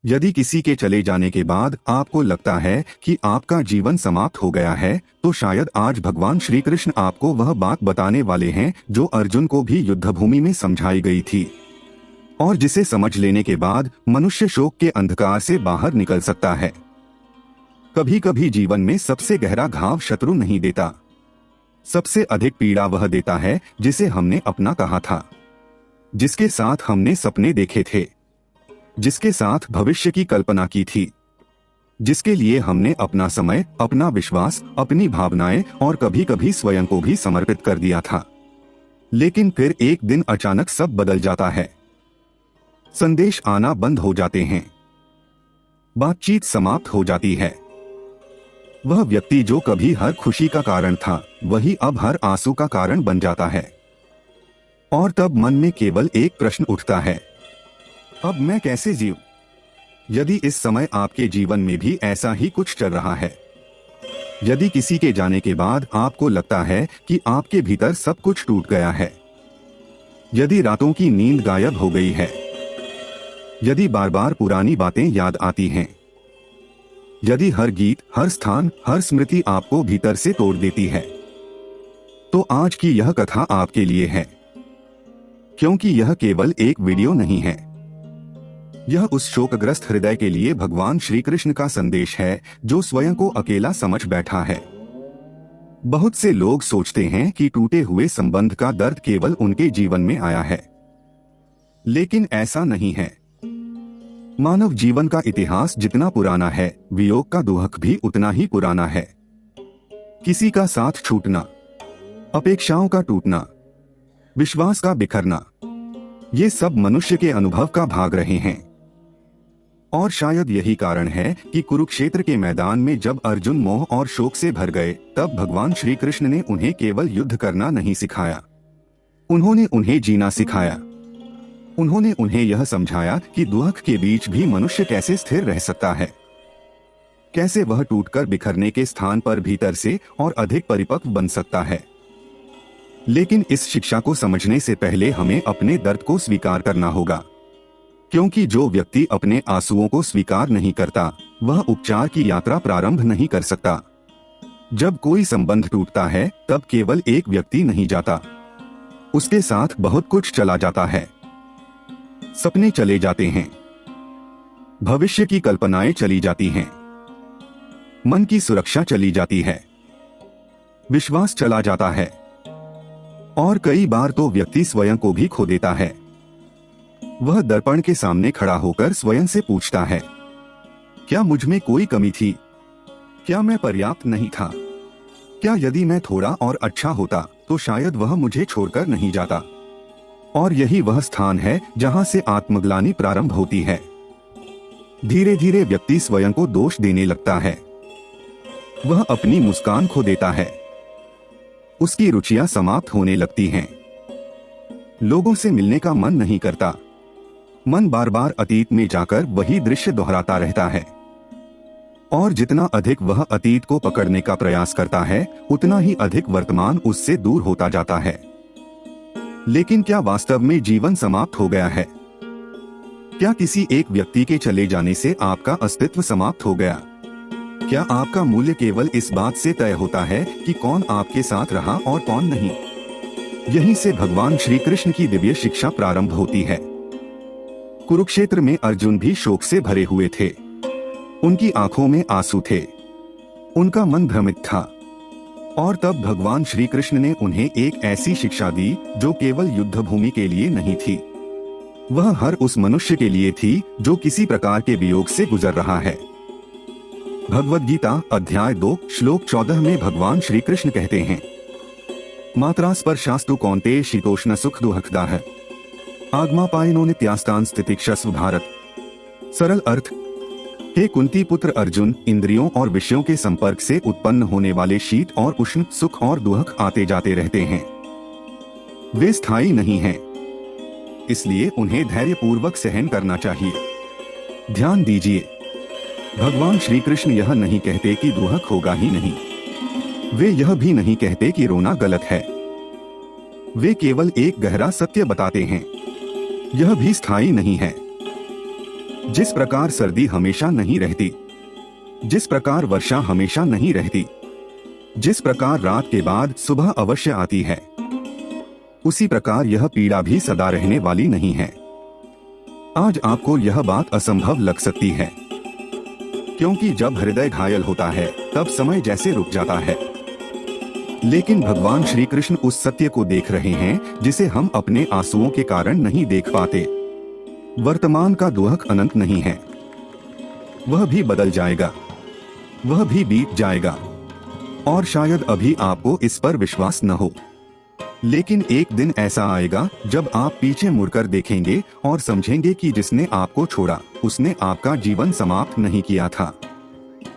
यदि किसी के चले जाने के बाद आपको लगता है कि आपका जीवन समाप्त हो गया है, तो शायद आज भगवान श्री कृष्ण आपको वह बात बताने वाले हैं जो अर्जुन को भी युद्धभूमि में समझाई गई थी, और जिसे समझ लेने के बाद मनुष्य शोक के अंधकार से बाहर निकल सकता है। कभी कभी जीवन में सबसे गहरा घाव शत्रु नहीं देता, सबसे अधिक पीड़ा वह देता है जिसे हमने अपना कहा था, जिसके साथ हमने सपने देखे थे, जिसके साथ भविष्य की कल्पना की थी, जिसके लिए हमने अपना समय, अपना विश्वास, अपनी भावनाएं और कभी कभी स्वयं को भी समर्पित कर दिया था। लेकिन फिर एक दिन अचानक सब बदल जाता है। संदेश आना बंद हो जाते हैं, बातचीत समाप्त हो जाती है। वह व्यक्ति जो कभी हर खुशी का कारण था, वही अब हर आंसू का कारण बन जाता है। और तब मन में केवल एक प्रश्न उठता है, अब मैं कैसे जीऊं? यदि इस समय आपके जीवन में भी ऐसा ही कुछ चल रहा है, यदि किसी के जाने के बाद आपको लगता है कि आपके भीतर सब कुछ टूट गया है, यदि रातों की नींद गायब हो गई है, यदि बार बार पुरानी बातें याद आती हैं, यदि हर गीत, हर स्थान, हर स्मृति आपको भीतर से तोड़ देती है, तो आज की यह कथा आपके लिए है। क्योंकि यह केवल एक वीडियो नहीं है, यह उस शोकग्रस्त हृदय के लिए भगवान श्री कृष्ण का संदेश है जो स्वयं को अकेला समझ बैठा है। बहुत से लोग सोचते हैं कि टूटे हुए संबंध का दर्द केवल उनके जीवन में आया है, लेकिन ऐसा नहीं है। मानव जीवन का इतिहास जितना पुराना है, वियोग का दुहक भी उतना ही पुराना है। किसी का साथ छूटना, अपेक्षाओं का टूटना, विश्वास का बिखरना, ये सब मनुष्य के अनुभव का भाग रहे हैं। और शायद यही कारण है कि कुरुक्षेत्र के मैदान में जब अर्जुन मोह और शोक से भर गए, तब भगवान श्री कृष्ण ने उन्हें केवल युद्ध करना नहीं सिखाया, उन्होंने उन्हें जीना सिखाया। उन्होंने उन्हें यह समझाया कि दुख के बीच भी मनुष्य कैसे स्थिर रह सकता है, कैसे वह टूटकर बिखरने के स्थान पर भीतर से और अधिक परिपक्व बन सकता है। लेकिन इस शिक्षा को समझने से पहले हमें अपने दर्द को स्वीकार करना होगा, क्योंकि जो व्यक्ति अपने आंसुओं को स्वीकार नहीं करता, वह उपचार की यात्रा प्रारंभ नहीं कर सकता। जब कोई संबंध टूटता है, तब केवल एक व्यक्ति नहीं जाता, उसके साथ बहुत कुछ चला जाता है। सपने चले जाते हैं, भविष्य की कल्पनाएं चली जाती हैं, मन की सुरक्षा चली जाती है, विश्वास चला जाता है, और कई बार तो व्यक्ति स्वयं को भी खो देता है। वह दर्पण के सामने खड़ा होकर स्वयं से पूछता है, क्या मुझ में कोई कमी थी? क्या मैं पर्याप्त नहीं था? क्या यदि मैं थोड़ा और अच्छा होता तो शायद वह मुझे छोड़कर नहीं जाता? और यही वह स्थान है जहां से आत्मग्लानि प्रारंभ होती है। धीरे धीरे व्यक्ति स्वयं को दोष देने लगता है, वह अपनी मुस्कान खो देता है, उसकी रुचियां समाप्त होने लगती हैं, लोगों से मिलने का मन नहीं करता, मन बार बार अतीत में जाकर वही दृश्य दोहराता रहता है। और जितना अधिक वह अतीत को पकड़ने का प्रयास करता है, उतना ही अधिक वर्तमान उससे दूर होता जाता है। लेकिन क्या वास्तव में जीवन समाप्त हो गया है? क्या किसी एक व्यक्ति के चले जाने से आपका अस्तित्व समाप्त हो गया? क्या आपका मूल्य केवल इस बात से तय होता है कि कौन आपके साथ रहा और कौन नहीं? यहीं से भगवान श्री कृष्ण की दिव्य शिक्षा प्रारंभ होती है। कुरुक्षेत्र में अर्जुन भी शोक से भरे हुए थे, उनकी आंखों में आंसू थे, उनका मन भ्रमित था। और तब भगवान श्री कृष्ण ने उन्हें एक ऐसी शिक्षा दी जो केवल युद्ध भूमि के लिए नहीं थी, वह हर उस मनुष्य के लिए थी जो किसी प्रकार के वियोग से गुजर रहा है। भगवद गीता अध्याय 2 श्लोक 14 में भगवान श्री कृष्ण कहते हैं, मात्रा स्पर्शास्तु कौन्तेय शीतोष्ण सुख दुःखदाः आगमापायनो नित्यास्तान स्थितिक्षस्व भारत। सरल अर्थ, हे कुंती पुत्र अर्जुन, इंद्रियों और विषयों के संपर्क से उत्पन्न होने वाले शीत और उष्ण, सुख और दुख आते जाते रहते हैं, वे स्थायी नहीं हैं, इसलिए उन्हें धैर्यपूर्वक सहन करना चाहिए। ध्यान दीजिए, भगवान श्री कृष्ण यह नहीं कहते कि दुख होगा ही नहीं, वे यह भी नहीं कहते कि रोना गलत है, वे केवल एक गहरा सत्य बताते हैं, यह भी स्थायी नहीं है। जिस प्रकार सर्दी हमेशा नहीं रहती, जिस प्रकार वर्षा हमेशा नहीं रहती, जिस प्रकार रात के बाद सुबह अवश्य आती है, उसी प्रकार यह पीड़ा भी सदा रहने वाली नहीं है। आज आपको यह बात असंभव लग सकती है, क्योंकि जब हृदय घायल होता है तब समय जैसे रुक जाता है। लेकिन भगवान श्री कृष्ण उस सत्य को देख रहे हैं जिसे हम अपने आंसुओं के कारण नहीं देख पाते। वर्तमान का दुख अनंत नहीं है, वह भी बदल जाएगा, वह भी बीत जाएगा, और शायद अभी आपको इस पर विश्वास न हो, लेकिन एक दिन ऐसा आएगा जब आप पीछे मुड़कर देखेंगे और समझेंगे कि जिसने आपको छोड़ा उसने आपका जीवन समाप्त नहीं किया था,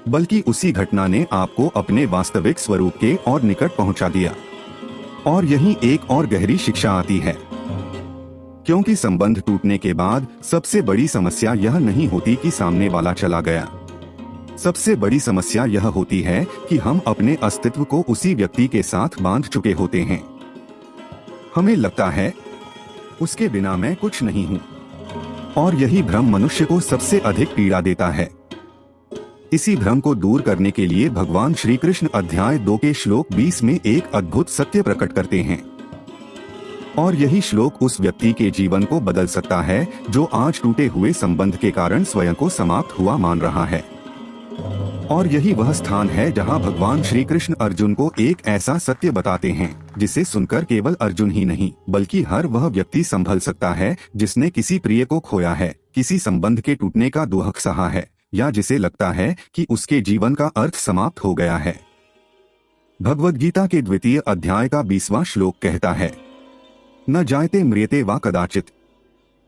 बल्कि उसी घटना ने आपको अपने वास्तविक स्वरूप के और निकट पहुंचा दिया। और यही एक और गहरी शिक्षा आती है, क्योंकि संबंध टूटने के बाद सबसे बड़ी समस्या यह नहीं होती कि सामने वाला चला गया। सबसे बड़ी समस्या यह होती है कि हम अपने अस्तित्व को उसी व्यक्ति के साथ बांध चुके होते हैं। हमें लगता है उसके बिना मैं कुछ नहीं हूँ, और यही भ्रम मनुष्य को सबसे अधिक पीड़ा देता है। इसी भ्रम को दूर करने के लिए भगवान श्री कृष्ण अध्याय 2 के श्लोक 20 में एक अद्भुत सत्य प्रकट करते हैं, और यही श्लोक उस व्यक्ति के जीवन को बदल सकता है जो आज टूटे हुए संबंध के कारण स्वयं को समाप्त हुआ मान रहा है। और यही वह स्थान है जहां भगवान श्री कृष्ण अर्जुन को एक ऐसा सत्य बताते हैं जिसे सुनकर केवल अर्जुन ही नहीं बल्कि हर वह व्यक्ति संभल सकता है जिसने किसी प्रिय को खोया है, किसी संबंध के टूटने का दुख सहा है, या जिसे लगता है कि उसके जीवन का अर्थ समाप्त हो गया है। भगवद गीता के 2 अध्याय का 20वां श्लोक कहता है, न जायते म्रियते वा कदाचित,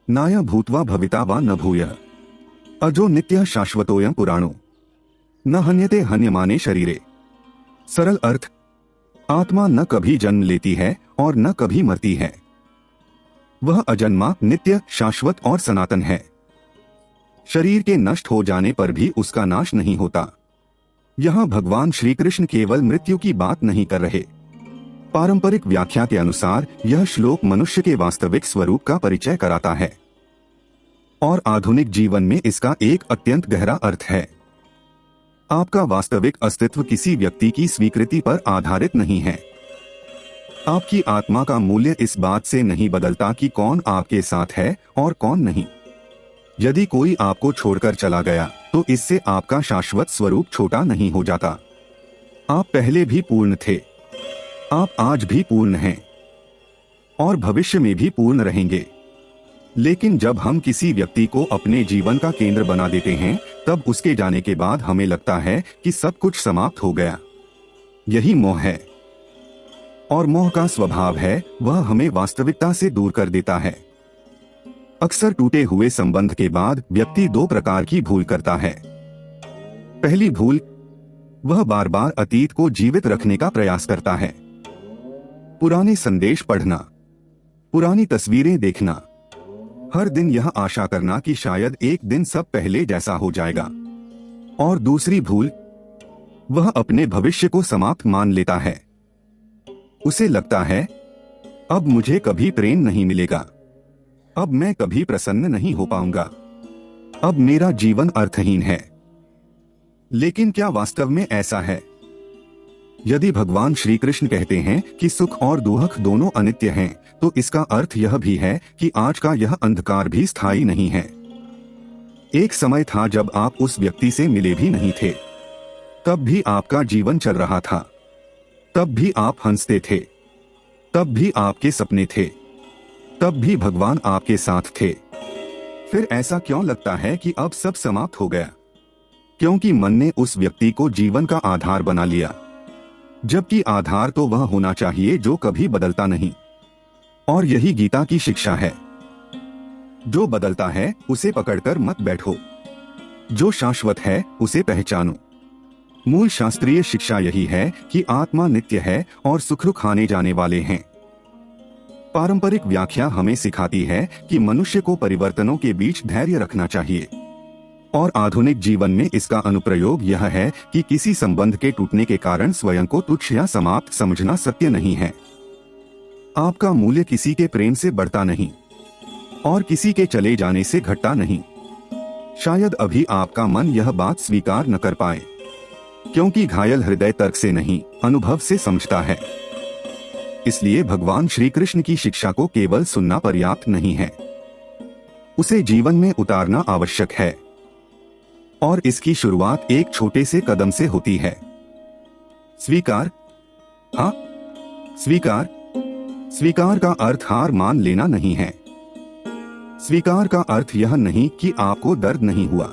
नाय भूत्वा भविता वा न भूयः, अजो नित्यः शाश्वतोऽयं पुराणो, न हन्यते हन्यमाने शरीरे। सरल अर्थ, आत्मा न कभी जन्म लेती है और न कभी मरती है। वह अजन्मा, नित्य, शाश्वत और सनातन है। शरीर के नष्ट हो जाने पर भी उसका नाश नहीं होता। यहाँ भगवान श्री कृष्ण केवल मृत्यु की बात नहीं कर रहे। पारंपरिक व्याख्या के अनुसार यह श्लोक मनुष्य के वास्तविक स्वरूप का परिचय कराता है, और आधुनिक जीवन में इसका एक अत्यंत गहरा अर्थ है। आपका वास्तविक अस्तित्व किसी व्यक्ति की स्वीकृति पर आधारित नहीं है। आपकी आत्मा का मूल्य इस बात से नहीं बदलता कि कौन आपके साथ है और कौन नहीं। यदि कोई आपको छोड़कर चला गया तो इससे आपका शाश्वत स्वरूप छोटा नहीं हो जाता। आप पहले भी पूर्ण थे, आप आज भी पूर्ण हैं, और भविष्य में भी पूर्ण रहेंगे। लेकिन जब हम किसी व्यक्ति को अपने जीवन का केंद्र बना देते हैं तब उसके जाने के बाद हमें लगता है कि सब कुछ समाप्त हो गया। यही मोह है, और मोह का स्वभाव है वह हमें वास्तविकता से दूर कर देता है। अक्सर टूटे हुए संबंध के बाद व्यक्ति 2 प्रकार की भूल करता है। पहली भूल, वह बार बार अतीत को जीवित रखने का प्रयास करता है। पुराने संदेश पढ़ना, पुरानी तस्वीरें देखना, हर दिन यह आशा करना कि शायद एक दिन सब पहले जैसा हो जाएगा। और दूसरी भूल, वह अपने भविष्य को समाप्त मान लेता है। उसे लगता है अब मुझे कभी प्रेम नहीं मिलेगा, अब मैं कभी प्रसन्न नहीं हो पाऊंगा, अब मेरा जीवन अर्थहीन है। लेकिन क्या वास्तव में ऐसा है? यदि भगवान श्री कृष्ण कहते हैं कि सुख और दुख दोनों अनित्य हैं, तो इसका अर्थ यह भी है कि आज का यह अंधकार भी स्थायी नहीं है। एक समय था जब आप उस व्यक्ति से मिले भी नहीं थे, तब भी आपका जीवन चल रहा था, तब भी आप हंसते थे, तब भी आपके सपने थे, तब भी भगवान आपके साथ थे। फिर ऐसा क्यों लगता है कि अब सब समाप्त हो गया? क्योंकि मन ने उस व्यक्ति को जीवन का आधार बना लिया, जबकि आधार तो वह होना चाहिए जो कभी बदलता नहीं। और यही गीता की शिक्षा है, जो बदलता है उसे पकड़कर मत बैठो, जो शाश्वत है उसे पहचानो। मूल शास्त्रीय शिक्षा यही है कि आत्मा नित्य है और सुख आने जाने वाले हैं। पारंपरिक व्याख्या हमें सिखाती है कि मनुष्य को परिवर्तनों के बीच धैर्य रखना चाहिए, और आधुनिक जीवन में इसका अनुप्रयोग यह है कि किसी संबंध के टूटने के कारण स्वयं को तुच्छ या समाप्त समझना सत्य नहीं है। आपका मूल्य किसी के प्रेम से बढ़ता नहीं और किसी के चले जाने से घटता नहीं। शायद अभी आपका मन यह बात स्वीकार न कर पाए, क्योंकि घायल हृदय तर्क से नहीं, अनुभव से समझता है। इसलिए भगवान श्री कृष्ण की शिक्षा को केवल सुनना पर्याप्त नहीं है, उसे जीवन में उतारना आवश्यक है। और इसकी शुरुआत एक छोटे से कदम से होती है। स्वीकार। हाँ, स्वीकार। स्वीकार का अर्थ हार मान लेना नहीं है। स्वीकार का अर्थ यह नहीं कि आपको दर्द नहीं हुआ।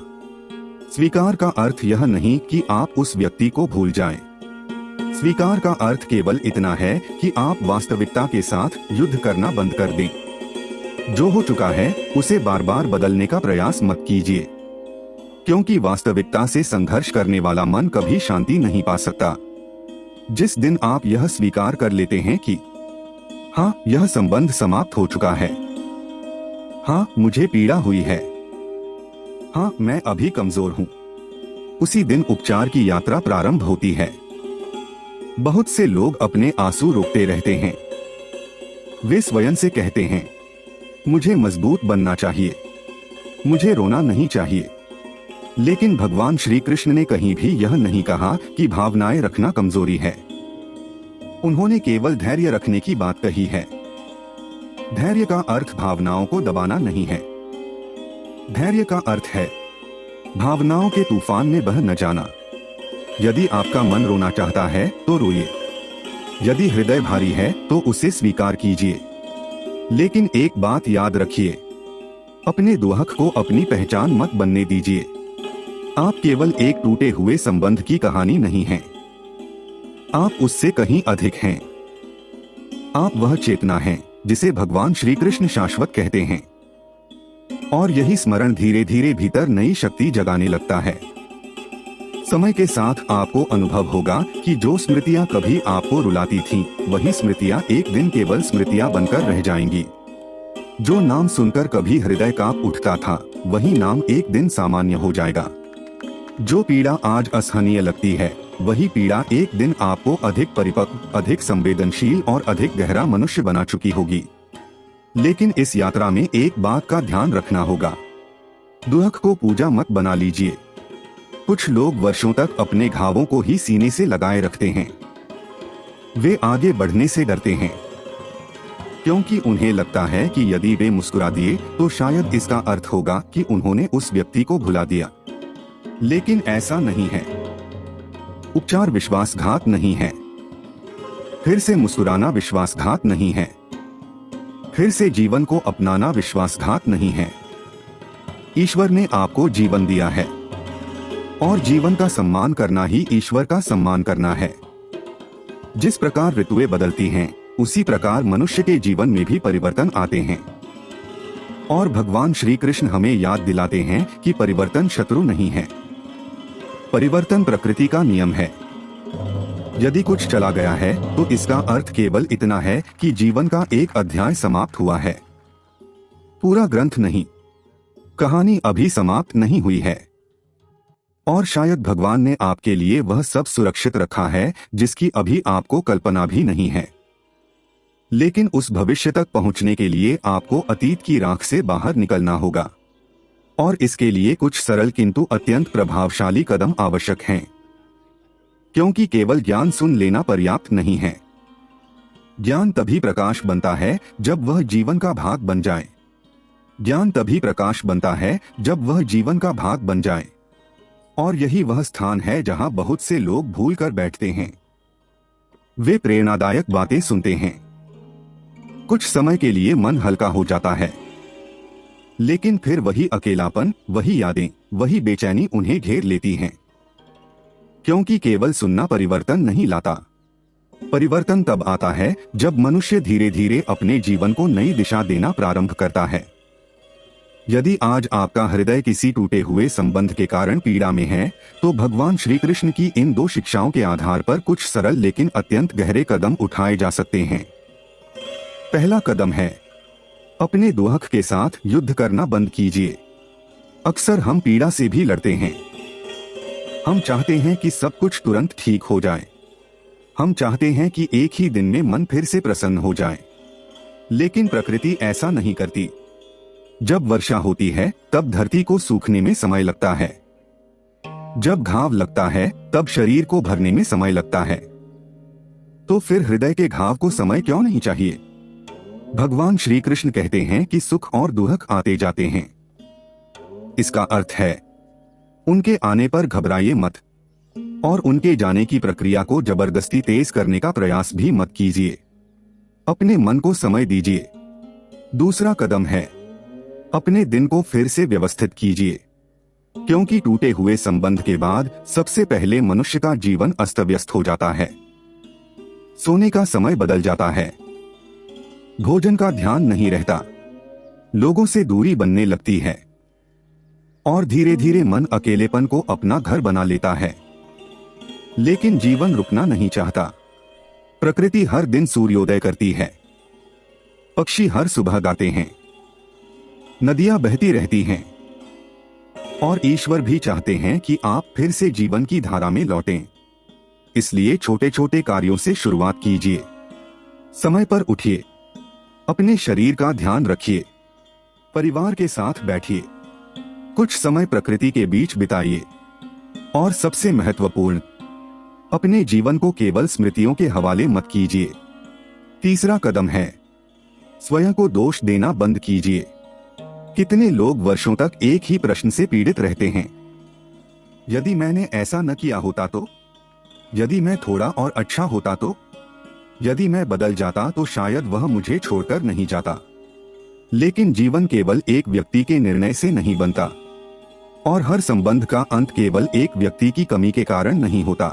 स्वीकार का अर्थ यह नहीं कि आप उस व्यक्ति को भूल जाएं। स्वीकार का अर्थ केवल इतना है कि आप वास्तविकता के साथ युद्ध करना बंद कर दें। जो हो चुका है उसे बार बार बदलने का प्रयास मत कीजिए, क्योंकि वास्तविकता से संघर्ष करने वाला मन कभी शांति नहीं पा सकता। जिस दिन आप यह स्वीकार कर लेते हैं कि हाँ, यह संबंध समाप्त हो चुका है, हाँ, मुझे पीड़ा हुई है, हाँ, मैं अभी कमजोर हूँ, उसी दिन उपचार की यात्रा प्रारंभ होती है। बहुत से लोग अपने आंसू रोकते रहते हैं। वे स्वयं से कहते हैं, मुझे मजबूत बनना चाहिए, मुझे रोना नहीं चाहिए। लेकिन भगवान श्री कृष्ण ने कहीं भी यह नहीं कहा कि भावनाएं रखना कमजोरी है। उन्होंने केवल धैर्य रखने की बात कही है। धैर्य का अर्थ भावनाओं को दबाना नहीं है। धैर्य का अर्थ है भावनाओं के तूफान में बह न जाना। यदि आपका मन रोना चाहता है तो रोइए। यदि हृदय भारी है तो उसे स्वीकार कीजिए। लेकिन एक बात याद रखिए, अपने दुख को अपनी पहचान मत बनने दीजिए। आप केवल एक टूटे हुए संबंध की कहानी नहीं हैं। आप उससे कहीं अधिक हैं। आप वह चेतना हैं जिसे भगवान श्री कृष्ण शाश्वत कहते हैं। और यही स्मरण धीरे धीरे भीतर नई शक्ति जगाने लगता है। समय के साथ आपको अनुभव होगा कि जो स्मृतियां कभी आपको रुलाती थीं, वही स्मृतियां एक दिन केवल स्मृतियां बनकर रह जाएंगी। जो नाम सुनकर कभी हृदय कांप उठता था, वही नाम एक दिन सामान्य हो जाएगा। जो पीड़ा आज असहनीय लगती है, वही पीड़ा एक दिन आपको अधिक परिपक्व, अधिक संवेदनशील और अधिक गहरा मनुष्य बना चुकी होगी। लेकिन इस यात्रा में एक बात का ध्यान रखना होगा, दुख को पूजा मत बना लीजिए। कुछ लोग वर्षों तक अपने घावों को ही सीने से लगाए रखते हैं। वे आगे बढ़ने से डरते हैं, क्योंकि उन्हें लगता है कि यदि वे मुस्कुरा दिए तो शायद इसका अर्थ होगा कि उन्होंने उस व्यक्ति को भुला दिया। लेकिन ऐसा नहीं है। उपचार विश्वासघात नहीं है। फिर से मुस्कुराना विश्वासघात नहीं है। फिर से जीवन को अपनाना विश्वासघात नहीं है। ईश्वर ने आपको जीवन दिया है, और जीवन का सम्मान करना ही ईश्वर का सम्मान करना है। जिस प्रकार ऋतुएं बदलती हैं, उसी प्रकार मनुष्य के जीवन में भी परिवर्तन आते हैं। और भगवान श्री कृष्ण हमें याद दिलाते हैं कि परिवर्तन शत्रु नहीं है। परिवर्तन प्रकृति का नियम है। यदि कुछ चला गया है तो इसका अर्थ केवल इतना है कि जीवन का एक अध्याय समाप्त हुआ है। पूरा ग्रंथ नहीं, कहानी अभी समाप्त नहीं हुई है। और शायद भगवान ने आपके लिए वह सब सुरक्षित रखा है जिसकी अभी आपको कल्पना भी नहीं है। लेकिन उस भविष्य तक पहुंचने के लिए आपको अतीत की राख से बाहर निकलना होगा। और इसके लिए कुछ सरल किंतु अत्यंत प्रभावशाली कदम आवश्यक हैं। क्योंकि केवल ज्ञान सुन लेना पर्याप्त नहीं है। ज्ञान तभी प्रकाश बनता है जब वह जीवन का भाग बन जाए। ज्ञान तभी प्रकाश बनता है जब वह जीवन का भाग बन जाए। और यही वह स्थान है जहां बहुत से लोग भूल कर बैठते हैं। वे प्रेरणादायक बातें सुनते हैं, कुछ समय के लिए मन हल्का हो जाता है, लेकिन फिर वही अकेलापन, वही यादें, वही बेचैनी उन्हें घेर लेती हैं। क्योंकि केवल सुनना परिवर्तन नहीं लाता। परिवर्तन तब आता है जब मनुष्य धीरे धीरे अपने जीवन को नई दिशा देना प्रारंभ करता है। यदि आज आपका हृदय किसी टूटे हुए संबंध के कारण पीड़ा में है, तो भगवान श्री कृष्ण की इन दो शिक्षाओं के आधार पर कुछ सरल लेकिन अत्यंत गहरे कदम उठाए जा सकते हैं। पहला कदम है, अपने दुख के साथ युद्ध करना बंद कीजिए। अक्सर हम पीड़ा से भी लड़ते हैं। हम चाहते हैं कि सब कुछ तुरंत ठीक हो जाए। हम चाहते हैं कि एक ही दिन में मन फिर से प्रसन्न हो जाए। लेकिन प्रकृति ऐसा नहीं करती। जब वर्षा होती है तब धरती को सूखने में समय लगता है। जब घाव लगता है तब शरीर को भरने में समय लगता है। तो फिर हृदय के घाव को समय क्यों नहीं चाहिए? भगवान श्री कृष्ण कहते हैं कि सुख और दुख आते जाते हैं। इसका अर्थ है उनके आने पर घबराइए मत और उनके जाने की प्रक्रिया को जबरदस्ती तेज करने का प्रयास भी मत कीजिए। अपने मन को समय दीजिए। दूसरा कदम है अपने दिन को फिर से व्यवस्थित कीजिए, क्योंकि टूटे हुए संबंध के बाद सबसे पहले मनुष्य का जीवन अस्त व्यस्त हो जाता है। सोने का समय बदल जाता है, भोजन का ध्यान नहीं रहता, लोगों से दूरी बनने लगती है और धीरे धीरे मन अकेलेपन को अपना घर बना लेता है। लेकिन जीवन रुकना नहीं चाहता। प्रकृति हर दिन सूर्योदय करती है, पक्षी हर सुबह गाते हैं, नदियां बहती रहती हैं और ईश्वर भी चाहते हैं कि आप फिर से जीवन की धारा में लौटें। इसलिए छोटे छोटे कार्यों से शुरुआत कीजिए। समय पर उठिए, अपने शरीर का ध्यान रखिए, परिवार के साथ बैठिए, कुछ समय प्रकृति के बीच बिताइए और सबसे महत्वपूर्ण, अपने जीवन को केवल स्मृतियों के हवाले मत कीजिए। तीसरा कदम है स्वयं को दोष देना बंद कीजिए। कितने लोग वर्षों तक एक ही प्रश्न से पीड़ित रहते हैं, यदि मैंने ऐसा न किया होता तो, यदि मैं थोड़ा और अच्छा होता तो, यदि मैं बदल जाता तो शायद वह मुझे छोड़कर नहीं जाता। लेकिन जीवन केवल एक व्यक्ति के निर्णय से नहीं बनता और हर संबंध का अंत केवल एक व्यक्ति की कमी के कारण नहीं होता।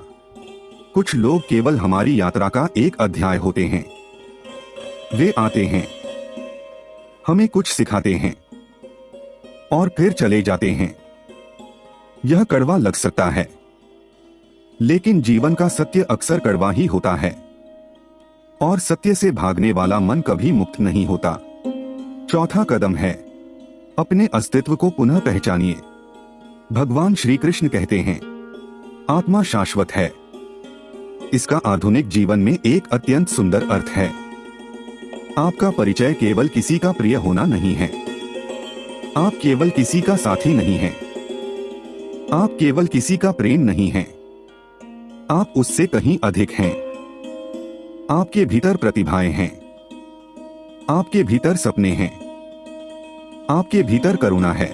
कुछ लोग केवल हमारी यात्रा का एक अध्याय होते हैं। वे आते हैं, हमें कुछ सिखाते हैं और फिर चले जाते हैं। यह कड़वा लग सकता है, लेकिन जीवन का सत्य अक्सर कड़वा ही होता है और सत्य से भागने वाला मन कभी मुक्त नहीं होता। चौथा कदम है अपने अस्तित्व को पुनः पहचानिए। भगवान श्री कृष्ण कहते हैं आत्मा शाश्वत है। इसका आधुनिक जीवन में एक अत्यंत सुंदर अर्थ है। आपका परिचय केवल किसी का प्रिय होना नहीं है, आप केवल किसी का साथी नहीं हैं, आप केवल किसी का प्रेम नहीं हैं, आप उससे कहीं अधिक हैं। आपके भीतर प्रतिभाएं हैं, आपके भीतर सपने हैं, आपके भीतर करुणा है,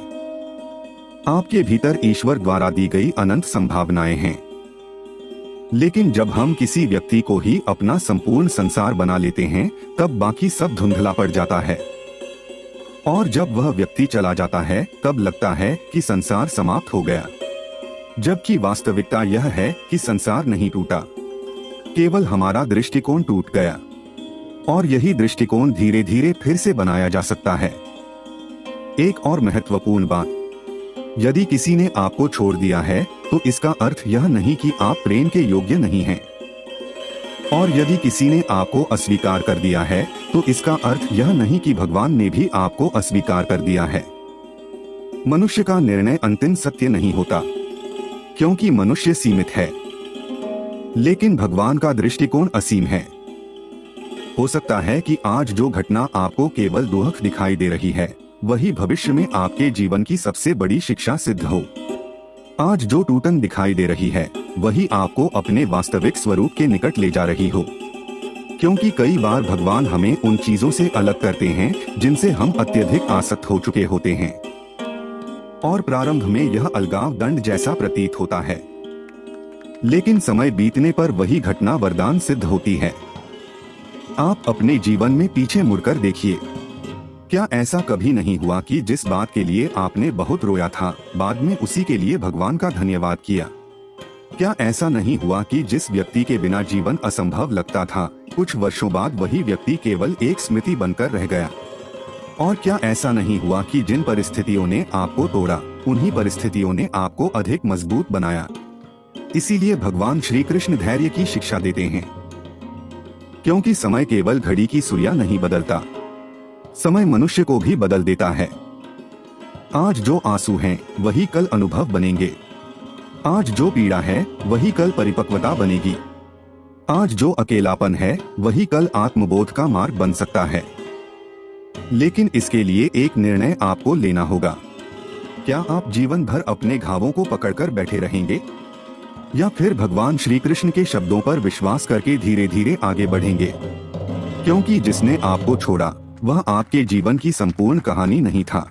आपके भीतर ईश्वर द्वारा दी गई अनंत संभावनाएं हैं। लेकिन जब हम किसी व्यक्ति को ही अपना संपूर्ण संसार बना लेते हैं, तब बाकी सब धुंधला पड़ जाता है और जब वह व्यक्ति चला जाता है तब लगता है कि संसार समाप्त हो गया, जबकि वास्तविकता यह है कि संसार नहीं टूटा, केवल हमारा दृष्टिकोण टूट गया और यही दृष्टिकोण धीरे धीरे फिर से बनाया जा सकता है। एक और महत्वपूर्ण बात, यदि किसी ने आपको छोड़ दिया है तो इसका अर्थ यह नहीं कि आप प्रेम के योग्य नहीं हैं, और यदि किसी ने आपको अस्वीकार कर दिया है तो इसका अर्थ यह नहीं कि भगवान ने भी आपको अस्वीकार कर दिया है। मनुष्य का निर्णय अंतिम सत्य नहीं होता, क्योंकि मनुष्य सीमित है, लेकिन भगवान का दृष्टिकोण असीम है। हो सकता है कि आज जो घटना आपको केवल दुख दिखाई दे रही है, वही भविष्य में आपके जीवन की सबसे बड़ी शिक्षा सिद्ध हो। आज जो टूटन दिखाई दे रही है, वही आपको अपने वास्तविक स्वरूप के निकट ले जा रही हो, क्योंकि कई बार भगवान हमें उन चीजों से अलग करते हैं जिनसे हम अत्यधिक आसक्त हो चुके होते हैं, और प्रारंभ में यह अलगाव दंड जैसा प्रतीत होता है, लेकिन समय बीतने पर वही घटना वरदान सिद्ध होती है। आप अपने जीवन में पीछे मुड़कर देखिए, क्या ऐसा कभी नहीं हुआ कि जिस बात के लिए आपने बहुत रोया था, बाद में उसी के लिए भगवान का धन्यवाद किया? क्या ऐसा नहीं हुआ कि जिस व्यक्ति के बिना जीवन असंभव लगता था, कुछ वर्षों बाद वही व्यक्ति केवल एक स्मृति बनकर रह गया? और क्या ऐसा नहीं हुआ कि जिन परिस्थितियों ने आपको तोड़ा, उन्हीं परिस्थितियों ने आपको अधिक मजबूत बनाया? इसीलिए भगवान श्री कृष्ण धैर्य की शिक्षा देते हैं, क्योंकि समय केवल घड़ी की सुइयां नहीं बदलता, समय मनुष्य को भी बदल देता है। आज जो आंसू हैं, वही कल अनुभव बनेंगे। आज जो पीड़ा है, वही कल परिपक्वता बनेगी। आज जो अकेलापन है, वही कल आत्मबोध का मार्ग बन सकता है। लेकिन इसके लिए एक निर्णय आपको लेना होगा। क्या आप जीवन भर अपने घावों को पकड़कर बैठे रहेंगे, या फिर भगवान श्री कृष्ण के शब्दों पर विश्वास करके धीरे धीरे आगे बढ़ेंगे? क्योंकि जिसने आपको छोड़ा वह आपके जीवन की संपूर्ण कहानी नहीं था,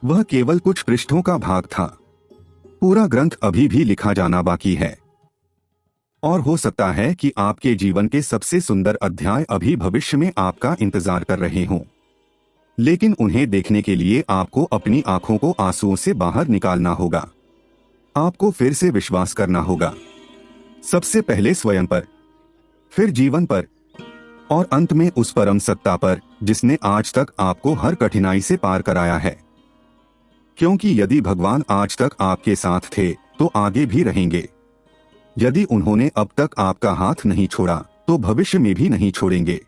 वह केवल कुछ पृष्ठों का भाग था। पूरा ग्रंथ अभी भी लिखा जाना बाकी है, और हो सकता है कि आपके जीवन के सबसे सुंदर अध्याय अभी भविष्य में आपका इंतजार कर रहे हों। लेकिन उन्हें देखने के लिए आपको अपनी आंखों को आंसुओं से बाहर निकालना होगा। आपको फिर से विश्वास करना होगा, सबसे पहले स्वयं पर, फिर जीवन पर, और अंत में उस परम सत्ता पर जिसने आज तक आपको हर कठिनाई से पार कराया है। क्योंकि यदि भगवान आज तक आपके साथ थे तो आगे भी रहेंगे। यदि उन्होंने अब तक आपका हाथ नहीं छोड़ा तो भविष्य में भी नहीं छोड़ेंगे।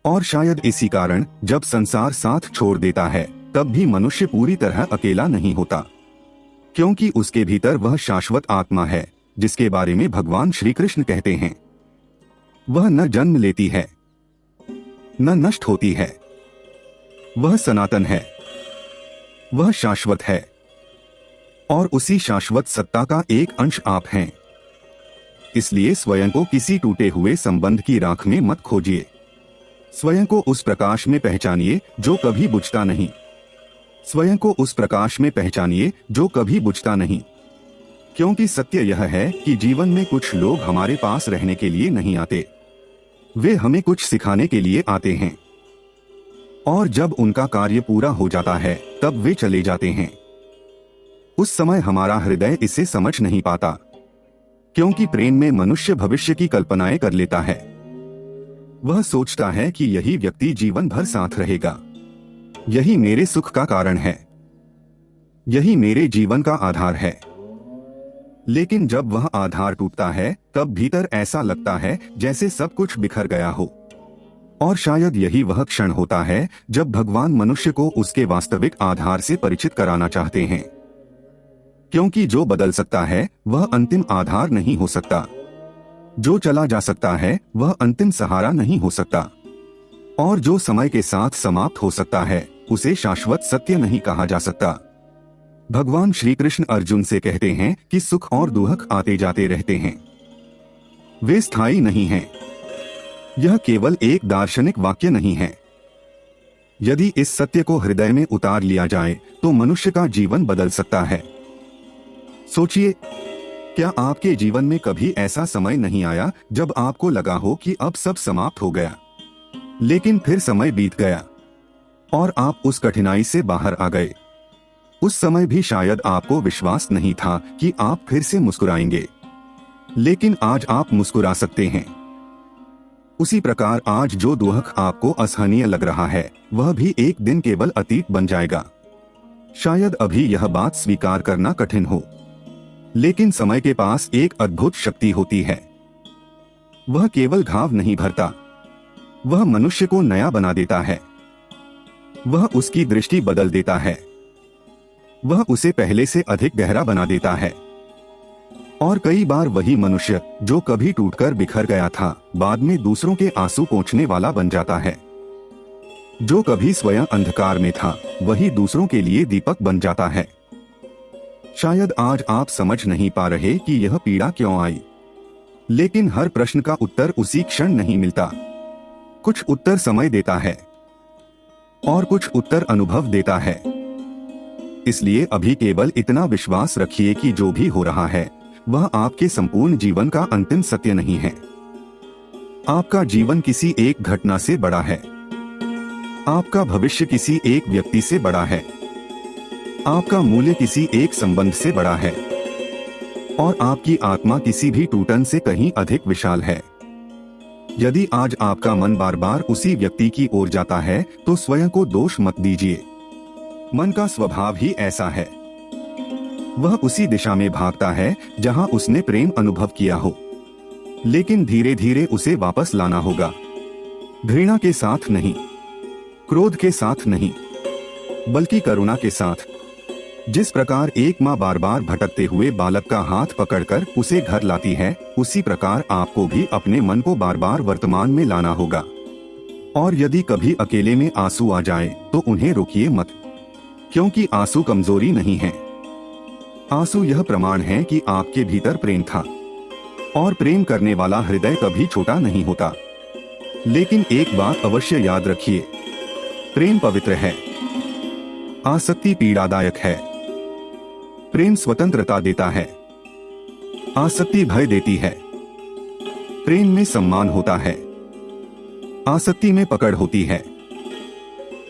और शायद इसी कारण जब संसार साथ छोड़ देता है तब भी मनुष्य पूरी तरह अकेला नहीं होता, क्योंकि उसके भीतर वह शाश्वत आत्मा है जिसके बारे में भगवान श्री कृष्ण कहते हैं, वह न जन्म लेती है न नष्ट होती है, वह सनातन है, वह शाश्वत है, और उसी शाश्वत सत्ता का एक अंश आप हैं। इसलिए स्वयं को किसी टूटे हुए संबंध की राख में मत खोजिए। स्वयं को उस प्रकाश में पहचानिए जो कभी बुझता नहीं। स्वयं को उस प्रकाश में पहचानिए जो कभी बुझता नहीं। क्योंकि सत्य यह है कि जीवन में कुछ लोग हमारे पास रहने के लिए नहीं आते, वे हमें कुछ सिखाने के लिए आते हैं, और जब उनका कार्य पूरा हो जाता है तब वे चले जाते हैं। उस समय हमारा हृदय इसे समझ नहीं पाता, क्योंकि प्रेम में मनुष्य भविष्य की कल्पनाएं कर लेता है। वह सोचता है कि यही व्यक्ति जीवन भर साथ रहेगा, यही मेरे सुख का कारण है, यही मेरे जीवन का आधार है। लेकिन जब वह आधार टूटता है तब भीतर ऐसा लगता है जैसे सब कुछ बिखर गया हो। और शायद यही वह क्षण होता है जब भगवान मनुष्य को उसके वास्तविक आधार से परिचित कराना चाहते हैं। क्योंकि जो बदल सकता है वह अंतिम आधार नहीं हो सकता, जो चला जा सकता है वह अंतिम सहारा नहीं हो सकता, और जो समय के साथ समाप्त हो सकता है उसे शाश्वत सत्य नहीं कहा जा सकता। भगवान श्री कृष्ण अर्जुन से कहते हैं कि सुख और दुख आते जाते रहते हैं, वे स्थायी नहीं हैं। यह केवल एक दार्शनिक वाक्य नहीं है। यदि इस सत्य को हृदय में उतार लिया जाए तो मनुष्य का जीवन बदल सकता है। सोचिए, क्या आपके जीवन में कभी ऐसा समय नहीं आया जब आपको लगा हो कि अब सब समाप्त हो गया, लेकिन फिर समय बीत गया और आप उस कठिनाई से बाहर आ गए? उस समय भी शायद आपको विश्वास नहीं था कि आप फिर से मुस्कुराएंगे, लेकिन आज आप मुस्कुरा सकते हैं। उसी प्रकार आज जो दुख आपको असहनीय लग रहा है वह भी एक दिन केवल अतीत बन जाएगा। शायद अभी यह बात स्वीकार करना कठिन हो, लेकिन समय के पास एक अद्भुत शक्ति होती है। वह केवल घाव नहीं भरता, वह मनुष्य को नया बना देता है। वह उसकी दृष्टि बदल देता है, वह उसे पहले से अधिक गहरा बना देता है। और कई बार वही मनुष्य जो कभी टूटकर बिखर गया था बाद में दूसरों के आंसू पोंछने वाला बन जाता है। जो कभी स्वयं अंधकार में था वही दूसरों के लिए दीपक बन जाता है। शायद आज आप समझ नहीं पा रहे कि यह पीड़ा क्यों आई, लेकिन हर प्रश्न का उत्तर उसी क्षण नहीं मिलता। कुछ उत्तर समय देता है और कुछ उत्तर अनुभव देता है। इसलिए अभी केवल इतना विश्वास रखिए कि जो भी हो रहा है वह आपके संपूर्ण जीवन का अंतिम सत्य नहीं है। आपका जीवन किसी एक घटना से बड़ा है, आपका भविष्य किसी एक व्यक्ति से बड़ा है, आपका मूल्य किसी एक संबंध से बड़ा है, और आपकी आत्मा किसी भी टूटन से कहीं अधिक विशाल है। यदि आज आपका मन बार बार उसी व्यक्ति की ओर जाता है तो स्वयं को दोष मत दीजिए। मन का स्वभाव ही ऐसा है, वह उसी दिशा में भागता है जहां उसने प्रेम अनुभव किया हो, लेकिन धीरे धीरे उसे वापस लाना होगा। घृणा के साथ नहीं, क्रोध के साथ नहीं, बल्कि करुणा के साथ। जिस प्रकार एक माँ बार बार भटकते हुए बालक का हाथ पकड़कर उसे घर लाती है, उसी प्रकार आपको भी अपने मन को बार बार वर्तमान में लाना होगा और यदि कभी अकेले में आंसू आ जाए तो उन्हें रोकिए मत, क्योंकि आंसू कमजोरी नहीं है। आंसू यह प्रमाण है कि आपके भीतर प्रेम था, और प्रेम करने वाला हृदय कभी छोटा नहीं होता। लेकिन एक बात अवश्य याद रखिए, प्रेम पवित्र है, आसक्ति पीड़ादायक है। प्रेम स्वतंत्रता देता है, आसक्ति भय देती है। प्रेम में सम्मान होता है, आसक्ति में पकड़ होती है।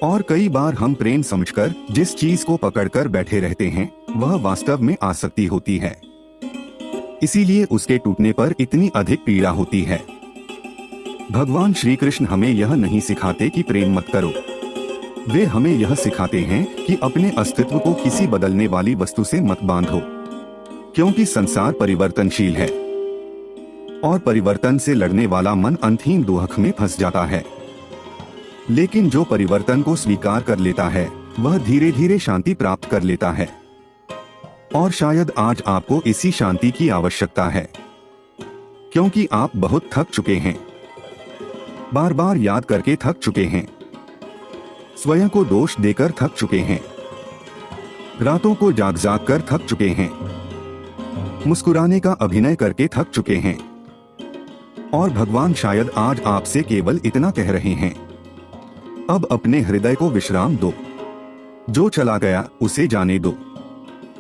और कई बार हम प्रेम समझकर जिस चीज को पकड़कर बैठे रहते हैं वह वास्तव में आसक्ति होती है। इसीलिए उसके टूटने पर इतनी अधिक पीड़ा होती है। भगवान श्री कृष्ण हमें यह नहीं सिखाते कि प्रेम मत करो, वे हमें यह सिखाते हैं कि अपने अस्तित्व को किसी बदलने वाली वस्तु से मत बांधो, क्योंकि संसार परिवर्तनशील है और परिवर्तन से लड़ने वाला मन अंतहीन दुहक में फंस जाता है। लेकिन जो परिवर्तन को स्वीकार कर लेता है वह धीरे धीरे शांति प्राप्त कर लेता है। और शायद आज आपको इसी शांति की आवश्यकता है, क्योंकि आप बहुत थक चुके हैं, बार बार याद करके थक चुके हैं, स्वयं को दोष देकर थक चुके हैं, रातों को जाग जाग कर थक चुके हैं, मुस्कुराने का अभिनय करके थक चुके हैं। और भगवान शायद आज आपसे केवल इतना कह रहे हैं, अब अपने हृदय को विश्राम दो। जो चला गया उसे जाने दो,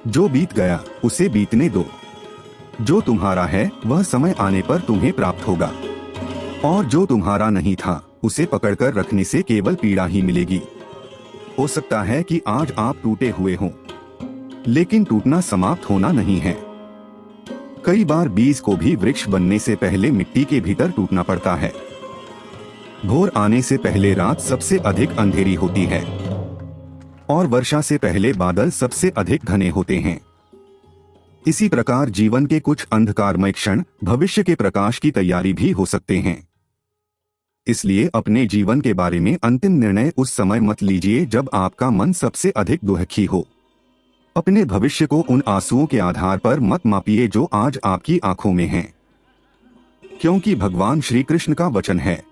जो बीत गया उसे बीतने दो। जो तुम्हारा है वह समय आने पर तुम्हें प्राप्त होगा, और जो तुम्हारा नहीं था उसे पकड़कर रखने से केवल पीड़ा ही मिलेगी। हो सकता है कि आज आप टूटे हुए हों, लेकिन टूटना समाप्त होना नहीं है। कई बार बीज को भी वृक्ष बनने से पहले मिट्टी के भीतर टूटना पड़ता है। भोर आने से पहले रात सबसे अधिक अंधेरी होती है, और वर्षा से पहले बादल सबसे अधिक घने होते हैं। इसी प्रकार जीवन के कुछ अंधकारमय क्षण भविष्य के प्रकाश की तैयारी भी हो सकते हैं। इसलिए अपने जीवन के बारे में अंतिम निर्णय उस समय मत लीजिए जब आपका मन सबसे अधिक दुखी हो। अपने भविष्य को उन आंसुओं के आधार पर मत मापिए जो आज आपकी आंखों में हैं, क्योंकि भगवान श्री कृष्ण का वचन है,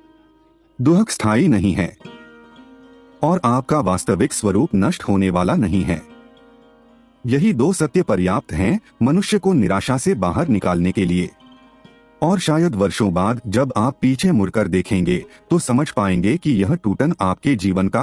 दुख स्थायी नहीं है और आपका वास्तविक स्वरूप नष्ट होने वाला नहीं है। यही दो सत्य पर्याप्त हैं मनुष्य को निराशा से बाहर निकालने के लिए। और शायद वर्षों बाद जब आप पीछे मुड़कर देखेंगे तो समझ पाएंगे कि यह टूटन आपके जीवन का